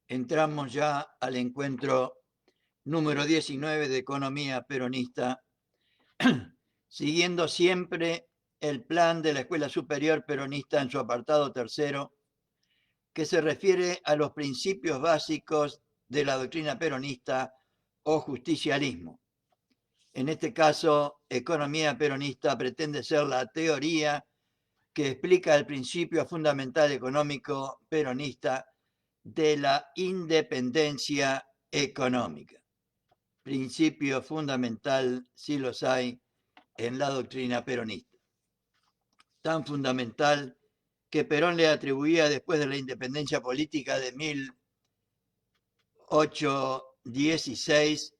Entramos ya al encuentro número 19 de Economía Peronista, siguiendo siempre el plan de la Escuela Superior Peronista en su apartado tercero, que se refiere a los principios básicos de la doctrina peronista o justicialismo. En este caso, Economía Peronista pretende ser la teoría que explica el principio fundamental económico peronista de la independencia económica. Principio fundamental, si los hay, en la doctrina peronista. Tan fundamental que Perón le atribuía después de la independencia política de 1816,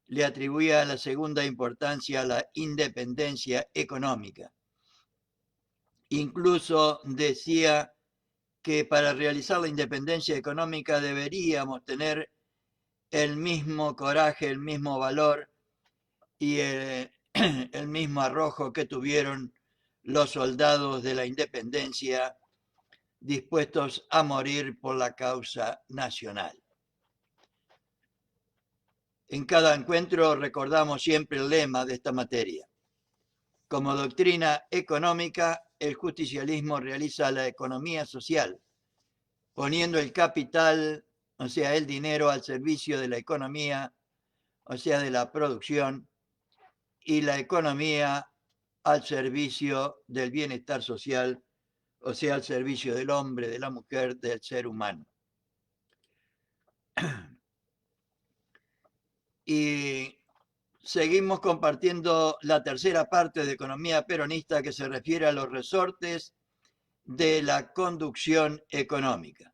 le atribuía la segunda importancia a la independencia económica. Incluso decía que para realizar la independencia económica deberíamos tener el mismo coraje, el mismo valor y el mismo arrojo que tuvieron los soldados de la independencia dispuestos a morir por la causa nacional. En cada encuentro recordamos siempre el lema de esta materia. Como doctrina económica, el justicialismo realiza la economía social, poniendo el capital, o sea, el dinero, al servicio de la economía, o sea, de la producción, y la economía al servicio del bienestar social, o sea, al servicio del hombre, de la mujer, del ser humano. Y seguimos compartiendo la tercera parte de Economía Peronista, que se refiere a los resortes de la conducción económica.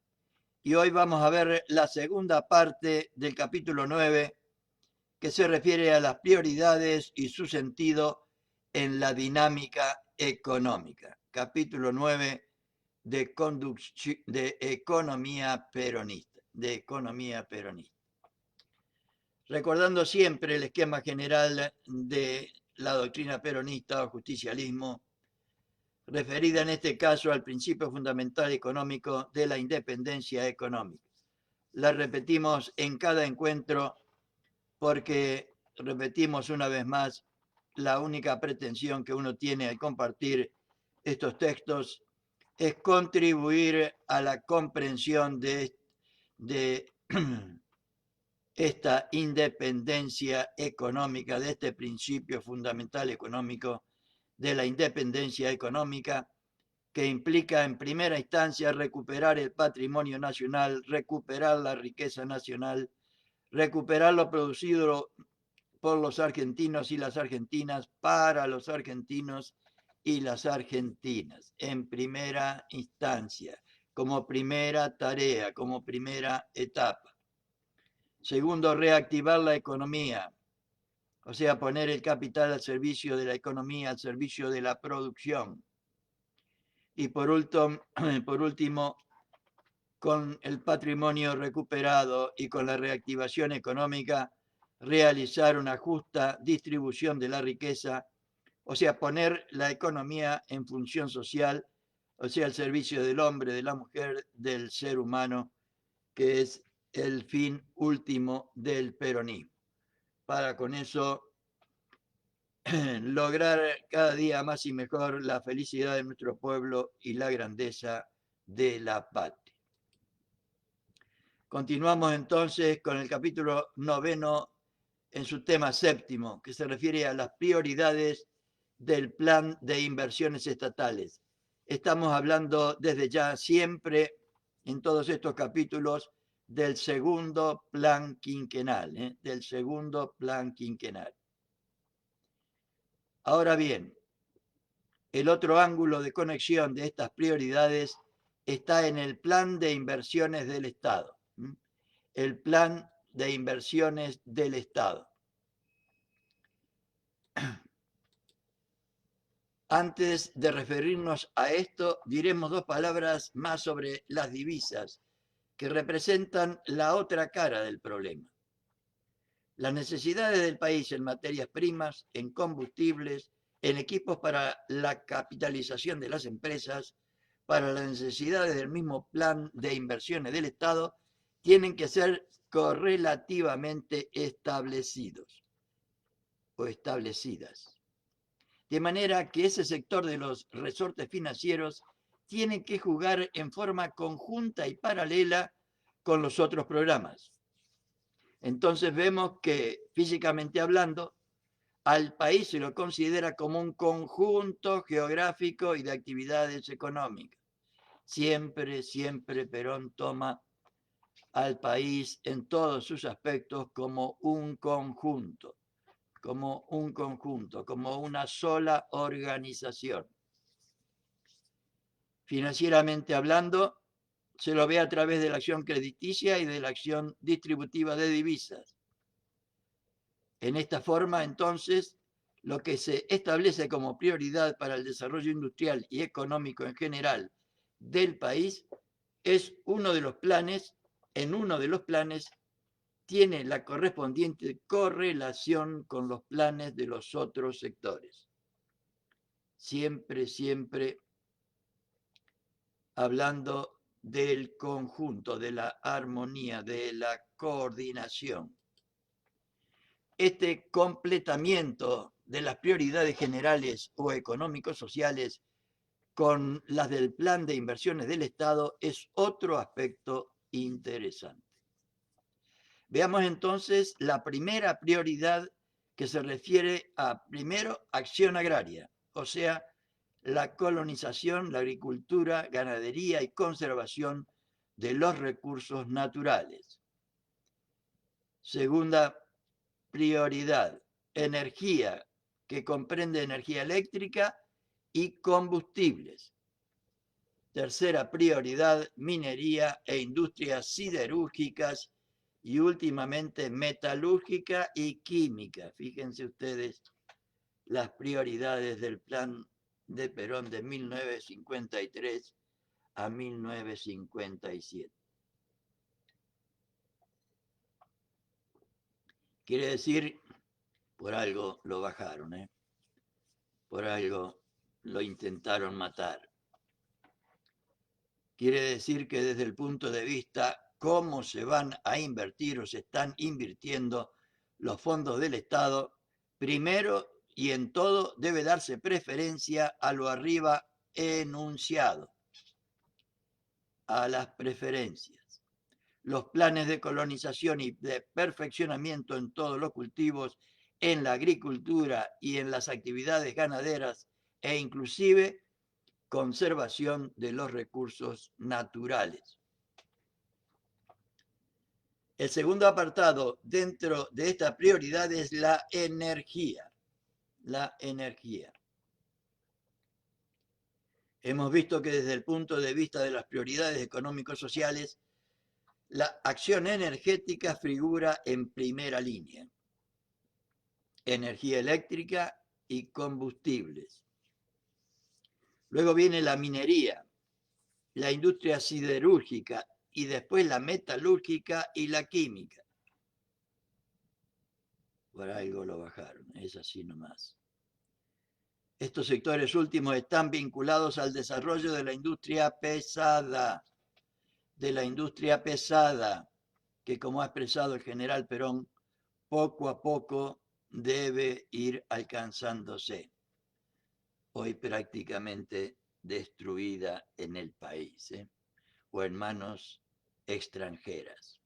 Y hoy vamos a ver la segunda parte del capítulo 9, que se refiere a las prioridades y su sentido en la dinámica económica. Capítulo 9 de economía peronista, Recordando siempre el esquema general de la doctrina peronista o justicialismo, referida en este caso al principio fundamental económico de la independencia económica. La repetimos en cada encuentro porque, repetimos una vez más, la única pretensión que uno tiene al compartir estos textos es contribuir a la comprensión de esta independencia económica, de este principio fundamental económico de la independencia económica, que implica en primera instancia recuperar el patrimonio nacional, recuperar la riqueza nacional, recuperar lo producido por los argentinos y las argentinas para los argentinos y las argentinas, en primera instancia, como primera tarea, como primera etapa. Segundo, reactivar la economía, o sea, poner el capital al servicio de la economía, al servicio de la producción. Y por último, con el patrimonio recuperado y con la reactivación económica, realizar una justa distribución de la riqueza, o sea, poner la economía en función social, o sea, al servicio del hombre, de la mujer, del ser humano, que es el fin último del peronismo. Para con eso lograr cada día más y mejor la felicidad de nuestro pueblo y la grandeza de la patria. Continuamos entonces con el capítulo 9 en su tema séptimo, que se refiere a las prioridades del plan de inversiones estatales. Estamos hablando desde ya siempre en todos estos capítulos del segundo plan quinquenal, del segundo plan quinquenal. Ahora bien, el otro ángulo de conexión de estas prioridades está en el plan de inversiones del Estado. El plan de inversiones del Estado. Antes de referirnos a esto, diremos dos palabras más sobre las divisas, que representan la otra cara del problema. Las necesidades del país en materias primas, en combustibles, en equipos para la capitalización de las empresas, para las necesidades del mismo plan de inversiones del Estado, tienen que ser correlativamente establecidos o establecidas. De manera que ese sector de los resortes financieros tiene que jugar en forma conjunta y paralela con los otros programas. Entonces vemos que, físicamente hablando, al país se lo considera como un conjunto geográfico y de actividades económicas. Siempre Perón toma al país en todos sus aspectos como un conjunto, como una sola organización. Financieramente hablando, se lo ve a través de la acción crediticia y de la acción distributiva de divisas. En esta forma, entonces, lo que se establece como prioridad para el desarrollo industrial y económico en general del país es uno de los planes, tiene la correspondiente correlación con los planes de los otros sectores. Siempre hablando del conjunto, de la armonía, de la coordinación. Este completamiento de las prioridades generales o económico-sociales con las del plan de inversiones del Estado es otro aspecto interesante. Veamos entonces la primera prioridad, que se refiere a, primero, acción agraria, o sea, la colonización, la agricultura, ganadería y conservación de los recursos naturales. Segunda prioridad, energía, que comprende energía eléctrica y combustibles. Tercera prioridad, minería e industrias siderúrgicas y últimamente metalúrgica y química. Fíjense ustedes las prioridades del plan de Perón de 1953 a 1957. Quiere decir, por algo lo bajaron, por algo lo intentaron matar. Quiere decir que desde el punto de vista cómo se van a invertir o se están invirtiendo los fondos del Estado, primero y en todo debe darse preferencia a lo arriba enunciado, a las preferencias. Los planes de colonización y de perfeccionamiento en todos los cultivos, en la agricultura y en las actividades ganaderas e inclusive conservación de los recursos naturales. El segundo apartado dentro de esta prioridad es la energía. La energía. Hemos visto que desde el punto de vista de las prioridades económicos sociales, la acción energética figura en primera línea. Energía eléctrica y combustibles. Luego viene la minería, la industria siderúrgica y después la metalúrgica y la química. Por algo lo bajaron, es así nomás. Estos sectores últimos están vinculados al desarrollo de la industria pesada, que, como ha expresado el general Perón, poco a poco debe ir alcanzándose. Hoy prácticamente destruida en el país, o en manos extranjeras.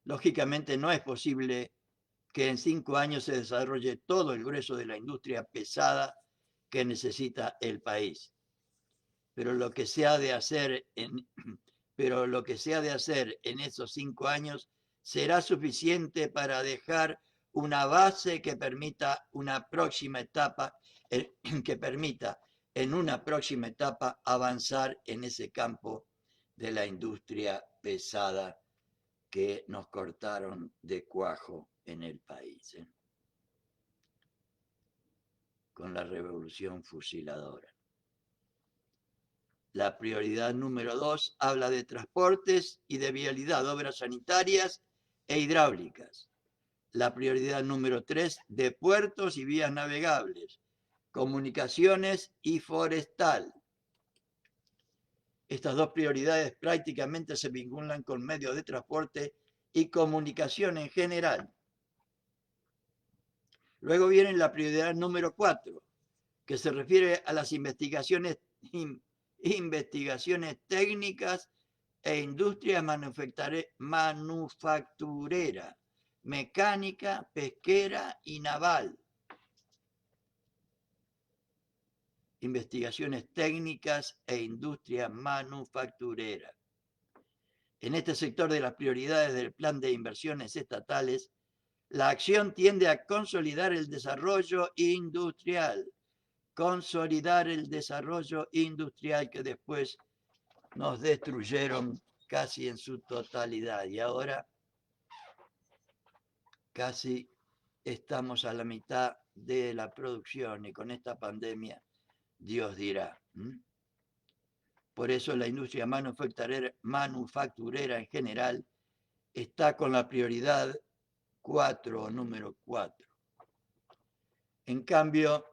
Lógicamente no es posible que en 5 años se desarrolle todo el grueso de la industria pesada que necesita el país. Pero lo que se ha de hacer en esos 5 años será suficiente para dejar una base que permita en una próxima etapa avanzar en ese campo de la industria pesada que nos cortaron de cuajo en el país, con la revolución fusiladora. La prioridad número 2 habla de transportes y de vialidad, obras sanitarias e hidráulicas. La prioridad número 3 de puertos y vías navegables, comunicaciones y forestal. Estas dos prioridades prácticamente se vinculan con medios de transporte y comunicación en general. Luego viene la prioridad número 4, que se refiere a las investigaciones técnicas e industria manufacturera, mecánica, pesquera y naval. Investigaciones técnicas e industria manufacturera. En este sector de las prioridades del plan de inversiones estatales, la acción tiende a consolidar el desarrollo industrial, que después nos destruyeron casi en su totalidad. Y ahora casi estamos a la mitad de la producción y con esta pandemia, Dios dirá. Por eso la industria manufacturera en general está con la prioridad 4, número 4. En cambio,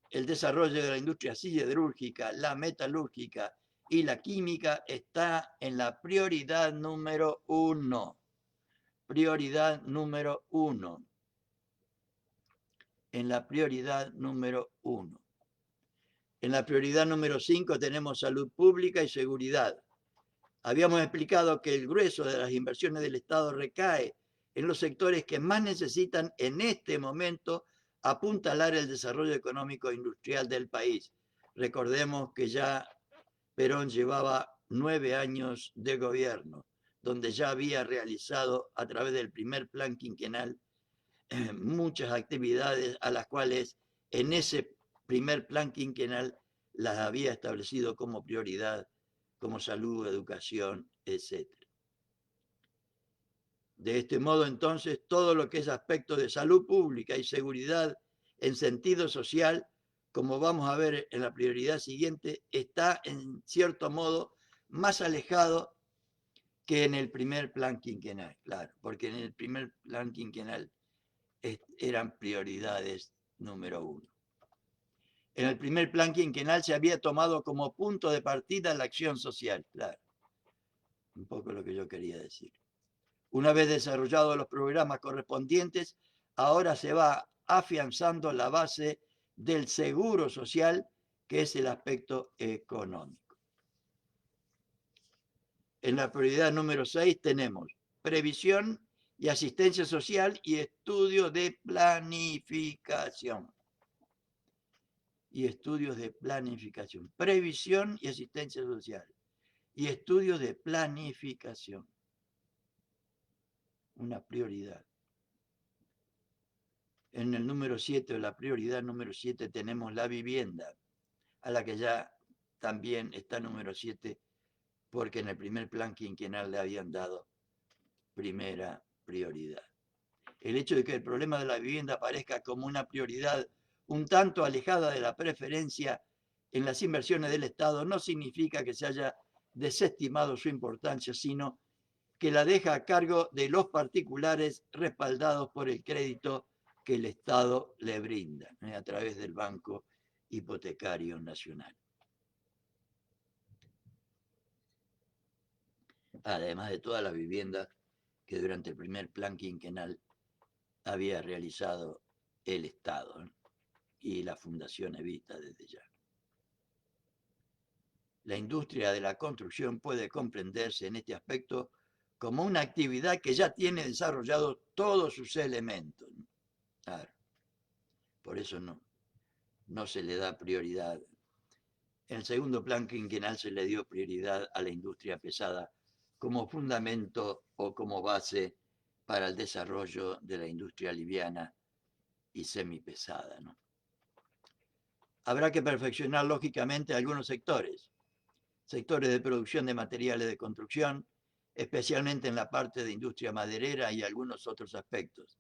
el desarrollo de la industria siderúrgica, la metalúrgica y la química está en la prioridad número 1. Prioridad número 1. En la prioridad número 1. En la prioridad número 5 tenemos salud pública y seguridad. Habíamos explicado que el grueso de las inversiones del Estado recae en los sectores que más necesitan en este momento apuntalar el desarrollo económico e industrial del país. Recordemos que ya Perón llevaba 9 años de gobierno, donde ya había realizado a través del primer plan quinquenal muchas actividades a las cuales en ese primer plan quinquenal las había establecido como prioridad, como salud, educación, etc. De este modo, entonces, todo lo que es aspecto de salud pública y seguridad en sentido social, como vamos a ver en la prioridad siguiente, está en cierto modo más alejado que en el primer plan quinquenal, claro, porque en el primer plan quinquenal eran prioridades número 1. En el primer plan quinquenal se había tomado como punto de partida la acción social, claro, un poco lo que yo quería decir. Una vez desarrollados los programas correspondientes, ahora se va afianzando la base del seguro social, que es el aspecto económico. En la prioridad número 6 tenemos previsión y asistencia social y estudio de planificación. Previsión y asistencia social y estudios de planificación. Una prioridad. En el número 7, la prioridad número 7, tenemos la vivienda, a la que ya también está número 7, porque en el primer plan quinquenal le habían dado primera prioridad. El hecho de que el problema de la vivienda aparezca como una prioridad un tanto alejada de la preferencia en las inversiones del Estado no significa que se haya desestimado su importancia, sino que la deja a cargo de los particulares respaldados por el crédito que el Estado le brinda a través del Banco Hipotecario Nacional. Además de todas las viviendas que durante el primer plan quinquenal había realizado el Estado y la Fundación Evita desde ya. La industria de la construcción puede comprenderse en este aspecto como una actividad que ya tiene desarrollados todos sus elementos. Claro. Por eso no se le da prioridad. En el segundo plan quinquenal se le dio prioridad a la industria pesada como fundamento o como base para el desarrollo de la industria liviana y semipesada, ¿no? Habrá que perfeccionar lógicamente algunos sectores de producción de materiales de construcción, especialmente en la parte de industria maderera y algunos otros aspectos.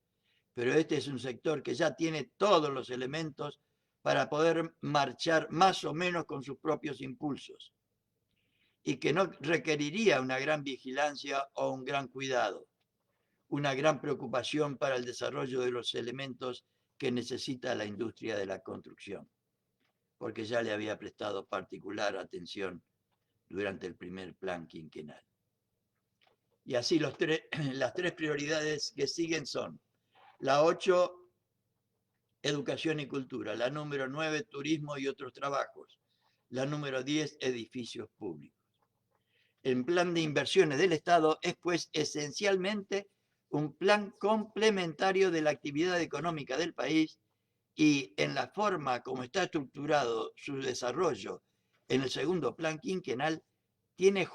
Pero este es un sector que ya tiene todos los elementos para poder marchar más o menos con sus propios impulsos y que no requeriría una gran vigilancia o un gran cuidado, una gran preocupación para el desarrollo de los elementos que necesita la industria de la construcción, porque ya le había prestado particular atención durante el primer plan quinquenal. Y así las tres prioridades que siguen son la 8, educación y cultura; la número 9, turismo y otros trabajos; la número 10, edificios públicos. El plan de inversiones del Estado es, pues, esencialmente un plan complementario de la actividad económica del país, y en la forma como está estructurado su desarrollo en el segundo plan quinquenal, tiende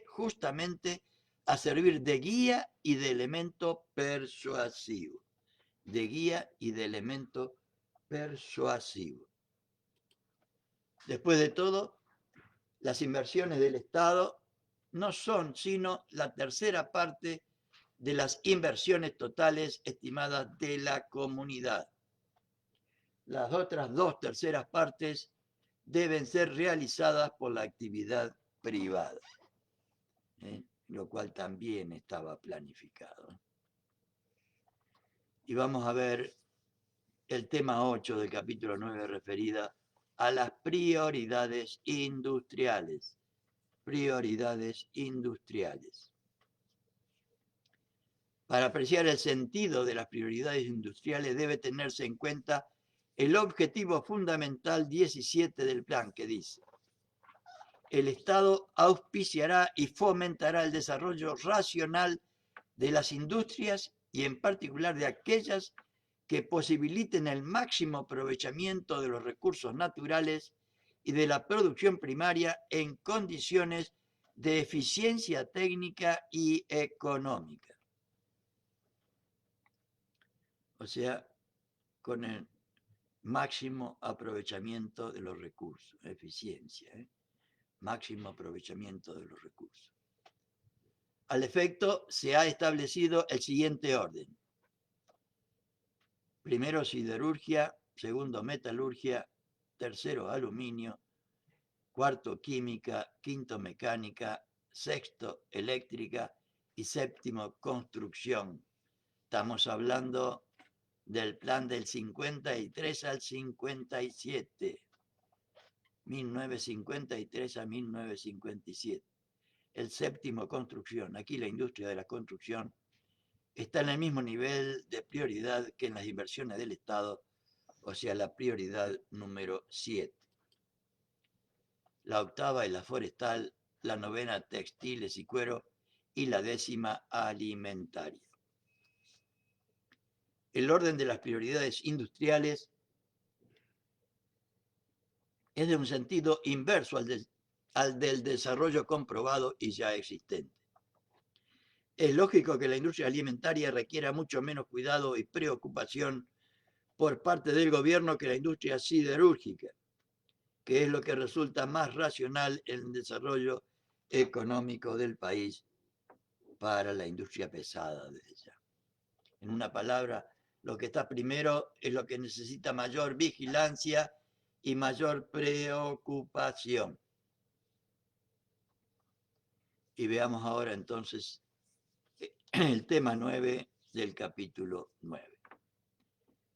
justamente a servir de guía y de elemento persuasivo. De guía y de elemento persuasivo. Después de todo, las inversiones del Estado no son sino la tercera parte de las inversiones totales estimadas de la comunidad. Las otras 2/3 partes deben ser realizadas por la actividad privada, lo cual también estaba planificado. Y vamos a ver el tema 8 del capítulo 9, referida a las prioridades industriales. Prioridades industriales. Para apreciar el sentido de las prioridades industriales debe tenerse en cuenta el objetivo fundamental 17 del plan, que dice: el Estado auspiciará y fomentará el desarrollo racional de las industrias, y en particular de aquellas que posibiliten el máximo aprovechamiento de los recursos naturales y de la producción primaria en condiciones de eficiencia técnica y económica. O sea, con el máximo aprovechamiento de los recursos, eficiencia, máximo aprovechamiento de los recursos. Al efecto, se ha establecido el siguiente orden: primero, siderurgia; segundo, metalurgia; tercero, aluminio; cuarto, química; quinto, mecánica; sexto, eléctrica; y séptimo, construcción. Estamos hablando del plan del 53 al 57, 1953 a 1957. El séptimo, construcción. Aquí la industria de la construcción está en el mismo nivel de prioridad que en las inversiones del Estado, o sea, la prioridad número 7. La octava es la forestal, la novena textiles y cuero, y la 10ª alimentaria. El orden de las prioridades industriales es de un sentido inverso al del desarrollo comprobado y ya existente. Es lógico que la industria alimentaria requiera mucho menos cuidado y preocupación por parte del gobierno que la industria siderúrgica, que es lo que resulta más racional en el desarrollo económico del país para la industria pesada de ella. En una palabra, lo que está primero es lo que necesita mayor vigilancia y mayor preocupación. Y veamos ahora entonces el tema 9 del capítulo 9.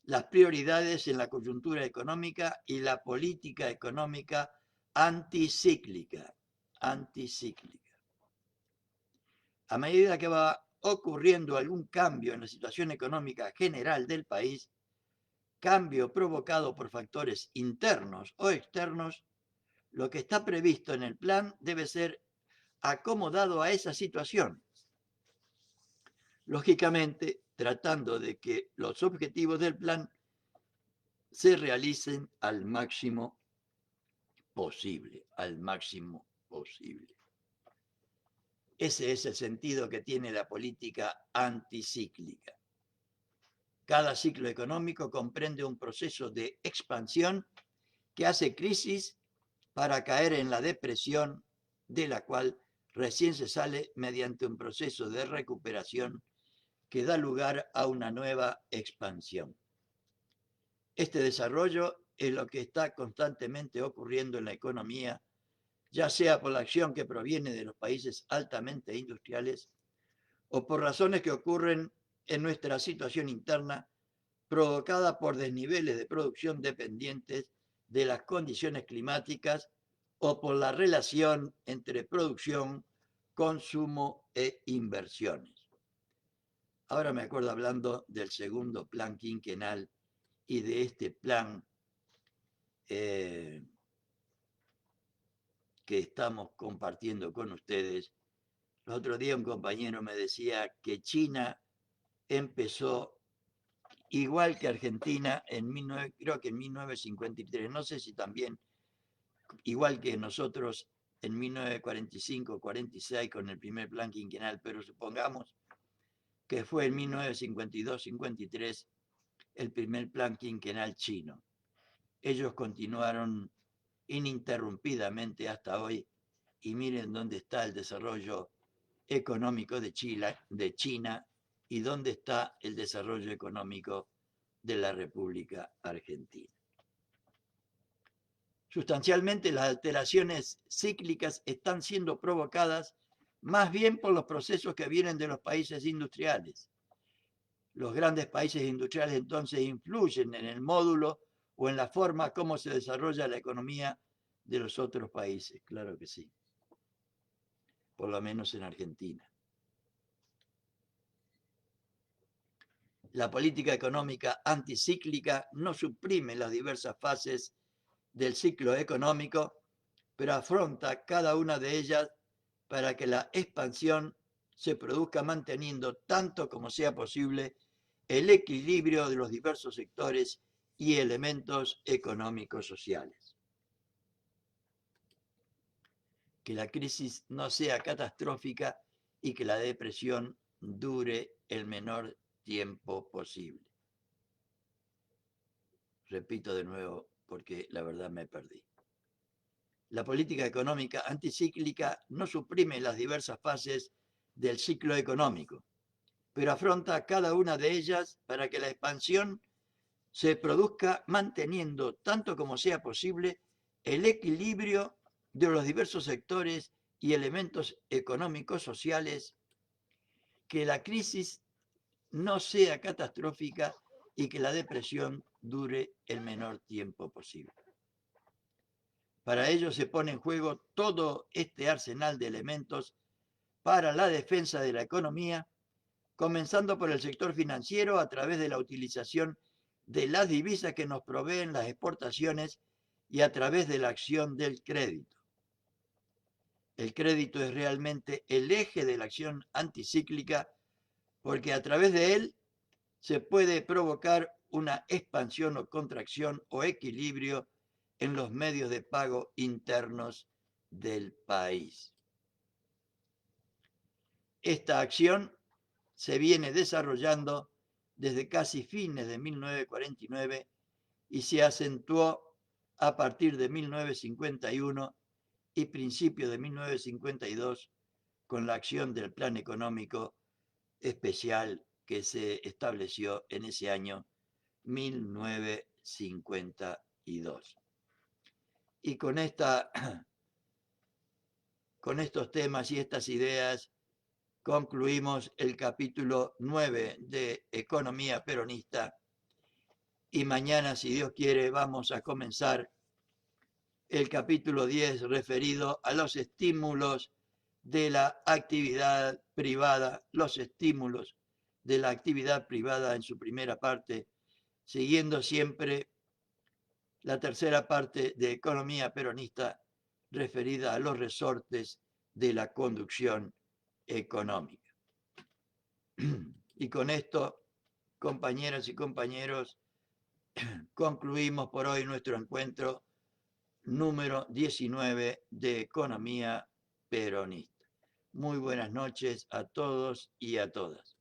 Las prioridades en la coyuntura económica y la política económica anticíclica. A medida que va ocurriendo algún cambio en la situación económica general del país, cambio provocado por factores internos o externos, lo que está previsto en el plan debe ser acomodado a esa situación, lógicamente tratando de que los objetivos del plan se realicen al máximo posible, Ese es el sentido que tiene la política anticíclica. Cada ciclo económico comprende un proceso de expansión que hace crisis para caer en la depresión, de la cual recién se sale mediante un proceso de recuperación que da lugar a una nueva expansión. Este desarrollo es lo que está constantemente ocurriendo en la economía, ya sea por la acción que proviene de los países altamente industriales o por razones que ocurren en nuestra situación interna, provocada por desniveles de producción dependientes de las condiciones climáticas o por la relación entre producción, consumo e inversiones. Ahora me acuerdo hablando del segundo plan quinquenal y de este plan que estamos compartiendo con ustedes. El otro día un compañero me decía que China empezó igual que Argentina creo que en 1953, no sé si también igual que nosotros en 1945-46 con el primer plan quinquenal, pero supongamos que fue en 1952-53 el primer plan quinquenal chino. Ellos continuaron ininterrumpidamente hasta hoy y miren dónde está el desarrollo económico de China y dónde está el desarrollo económico de la República Argentina. Sustancialmente, las alteraciones cíclicas están siendo provocadas más bien por los procesos que vienen de los países industriales. Los grandes países industriales entonces influyen en el módulo o en la forma como se desarrolla la economía de los otros países, claro que sí, por lo menos en Argentina. La política económica anticíclica no suprime las diversas fases del ciclo económico, pero afronta cada una de ellas para que la expansión se produzca manteniendo tanto como sea posible el equilibrio de los diversos sectores y elementos económicos sociales. Que la crisis no sea catastrófica y que la depresión dure el menor tiempo posible. Repito de nuevo porque la verdad me perdí. La política económica anticíclica no suprime las diversas fases del ciclo económico, pero afronta cada una de ellas para que la expansión se produzca manteniendo, tanto como sea posible, el equilibrio de los diversos sectores y elementos económicos sociales, que la crisis no sea catastrófica y que la depresión dure el menor tiempo posible. Para ello se pone en juego todo este arsenal de elementos para la defensa de la economía, comenzando por el sector financiero a través de la utilización de las divisas que nos proveen las exportaciones y a través de la acción del crédito. El crédito es realmente el eje de la acción anticíclica porque a través de él se puede provocar una expansión o contracción o equilibrio en los medios de pago internos del país. Esta acción se viene desarrollando desde casi fines de 1949 y se acentuó a partir de 1951 y principios de 1952 con la acción del Plan Económico Especial que se estableció en ese año 1952. Y con estos temas y estas ideas concluimos el capítulo 9 de Economía Peronista y mañana, si Dios quiere, vamos a comenzar el capítulo 10 referido a los estímulos de la actividad privada, los estímulos de la actividad privada en su primera parte, siguiendo siempre la tercera parte de Economía Peronista referida a los resortes de la conducción económica. Y con esto, compañeras y compañeros, concluimos por hoy nuestro encuentro número 19 de Economía Peronista. Muy buenas noches a todos y a todas.